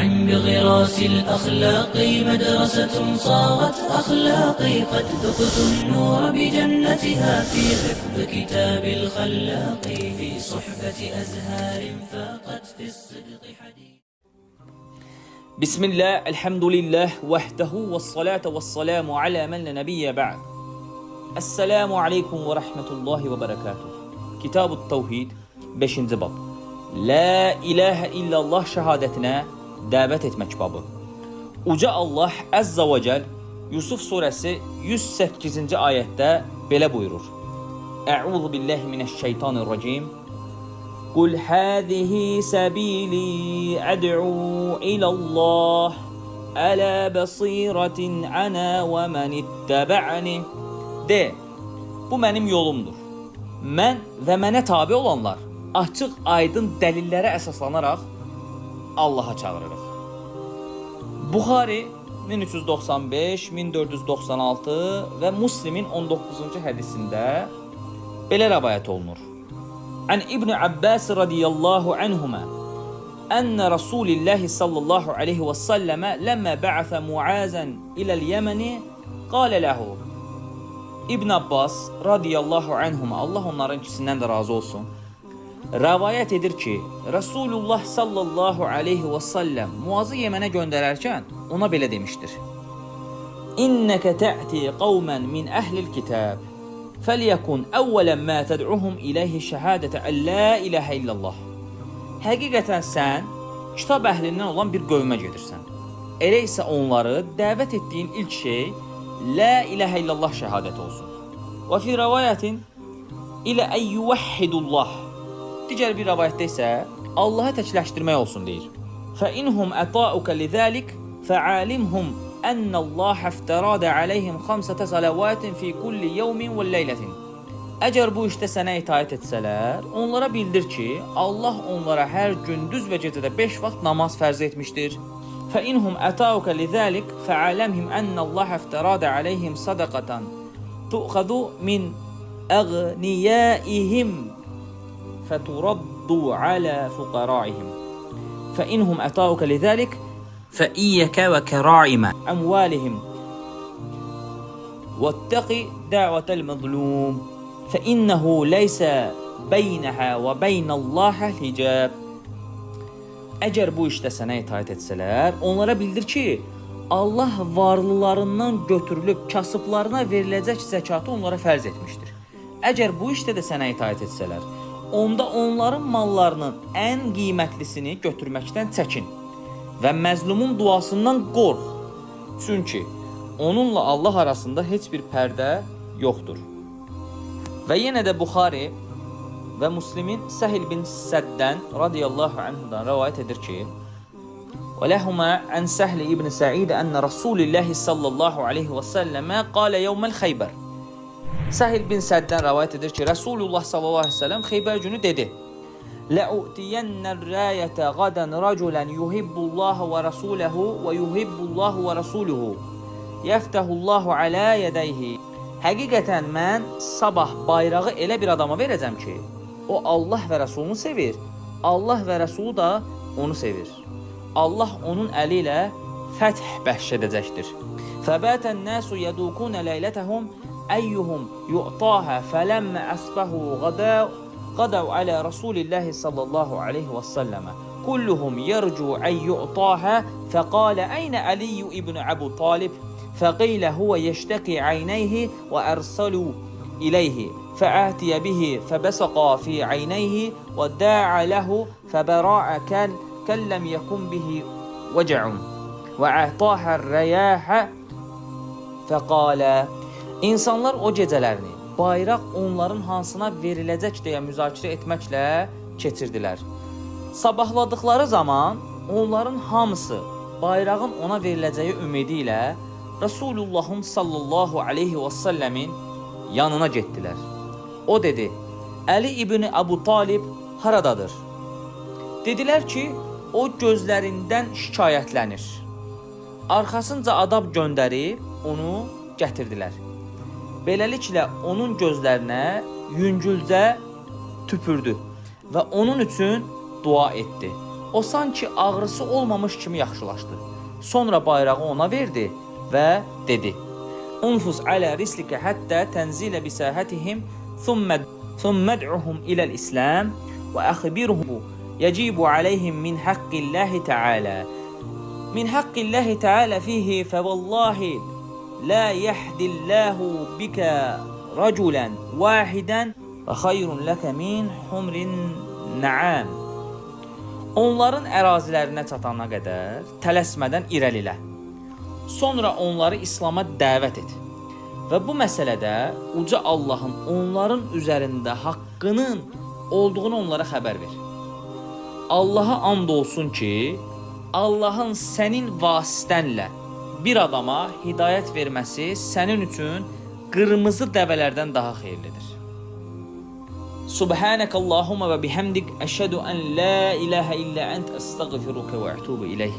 معا بغراس الأخلاق مدرسة صاغت أخلاقي قد ذقت النور بجنتها في حفظ كتاب الخلاق في صحبة أزهار فاقت في الصدق حديث. بسم الله الحمد لله وحده والصلاة والسلام على من لا نبي بعد. Esselamu aleykum və rəhmətullahi və bərəkatuh. Kitab-ı Tevhid 5-ci bab. La ilahə illallah şəhadətinə dəvət etmək babı. Uca Allah Əzzə və Cəl Yusuf surəsi 108-ci ayətdə belə buyurur. Əuzu billahi minəşşeytanirracim. Qul həzihi səbili əd'u ilallah ələ basiratin ana və mən ittəbə'ni. De, bu mənim yolumdur. Mən və mənə tabi olanlar açıq, aydın dəlillərə əsaslanaraq Allaha çağırırıq. Buxari 1395, 1496 və Müslimin 19-cu hədisində belə rəvayət olunur. Ən İbn Abbas radiyallahu anhuma ən Rasulillahi sallallahu aleyhi və səlləmə ləmmə bə'əsə Muazən iləl-Yəməni qalə ləhu. İbn Abbas radiyallahu anhuma, Allah onların ikisindən də razı olsun, rəvayət edir ki, Resulullah sallallahu aleyhi və səlləm Muazı Yəmənə göndərərkən ona belə demişdir. İnnəkə tə'ti qavmən min əhlil kitab, fəliyəkun əvvələn mə təd'uhum iləyhi şəhədətə ən la iləhə illallah. Həqiqətən sən kitab əhlindən olan bir qövmə gedirsən. Elə isə onları dəvət etdiyin ilk şey La ilahə illallah şəhadəti olsun. Və fi rəvayətin ilə ən yuvəhhidullah. Digər bir rəvayətdə isə Allahı təkləşdirmək olsun deyir. Fə inhum ətauka lizəlik fəalimhum ənəllaha əftərada aleyhim xamsətə salavatin fi kulli yevmin və leylətin. Əgər bu işdə sənə itaət etsələr, onlara bildir ki, Allah onlara hər gündüz və gecədə 5 vaxt namaz fərz etmişdir. فإنهم أتاوك لذلك فعلمهم أن الله افترض عليهم صدقة تؤخذ من أغنيائهم فترد على فقرائهم فإنهم أتاوك لذلك فإياك وكراعم أموالهم واتق دعوة المظلوم فإنه ليس بينها وبين الله حجاب. Əgər bu işdə sənə itaət etsələr, onlara bildir ki, Allah varlılarından götürülüb kasıblarına veriləcək zəkatı onlara fərz etmişdir. Əgər bu işdə də sənə itaət etsələr, onda onların mallarının ən qiymətlisini götürməkdən çəkin və məzlumun duasından qorx. Çünki onunla Allah arasında heç bir pərdə yoxdur. Və yenə də Buxari və Müslimin Səhl bin Səddən radiyallahu anhudan rəvayət edir ki, وَلَهُمَا عَنْ سَهْلِ ibn Səid أَنَّ رَسُولِ اللّٰهِ صَلَّى اللّٰهُ عَلَيْهِ وَسَلَّمَ قَالَ يَوْمَ الْخَيْبَرِ. Səhl bin Səddən rəvayət edir ki, Resulullah sallallahu aleyhi ve sellem Xeybər günü dedi, لَأُؤْتِيَنَّ الرَّايَةَ غَدًا رَجُلًا يُحِبُّ اللّٰهَ وَرَسُولَهُ وَيُحِبُّ اللّٰهُ وَرَسُولُهُ يَفْتَهُ اللّٰهُ عَلَى يَدَيْهِ. Həqiqətən mən sabah bayrağı elə bir adama verəcəm ki, o Allah və Rəsulunu sevir, Allah və Rəsulu da onu sevir. Allah onun əli ilə fəth bəxş edəcəkdir. Fəbətən nəsu yədukun ləylətəhum əyyuhum yu'tahə fələmmə əsbəhu qadav alə Rasulillahi sallallahu aleyhi və səlləmə kulluhum yercu ən yu'tahə fəqalə əynə Aliyyu ibn Əbu Talib fəqilə huvə yeştəqi əynəyhi və ərsalu iləyhi فآتي به فبصق في عينيه وداع له فبراء كلم يكن به وجع وأعطاها الرياح فقال. İnsanlar o gecələrini bayraq onların hansına veriləcək deyə müzakirə etməklə keçirdilər. Sabahladıqları zaman onların hamısı bayrağın ona veriləcəyi ümidi ilə Resulullahın sallallahu aleyhi və səlləmin yanına getdilər. O dedi, Əli ibn Əbu Talib haradadır? Dedilər ki, o gözlərindən şikayətlənir. Arxasınca adam göndərib onu gətirdilər. Beləliklə onun gözlərinə yüngülcə tüpürdü və onun üçün dua etdi. O sanki ağrısı olmamış kimi yaxşılaşdı. Sonra bayrağı ona verdi və dedi: "Unfus ala rislika hatta tenzila bisahatihim thumma ad'uhum ila al-islam wa akhbirhum yajibu alayhim min haqqillahi ta'ala. Min haqqillahi ta'ala fihi fa wallahi la yahdillahu bika rajulan wahidan və xayrun laka min humrin na'am." Onların ərazilərinə çatana qədər tələsmədən irəlilə. Sonra onları İslam'a dəvət et. Və bu məsələdə uca Allahın onların üzərində haqqının olduğunu onlara xəbər ver. Allaha and olsun ki, Allahın sənin vasitənlə bir adama hidayət verməsi sənin üçün qırmızı dəvələrdən daha xeyirlidir. Subhanakallahumma və bihamdik əşhədu an la ilaha illa ent əstəğfiruka və ətubu ileyh.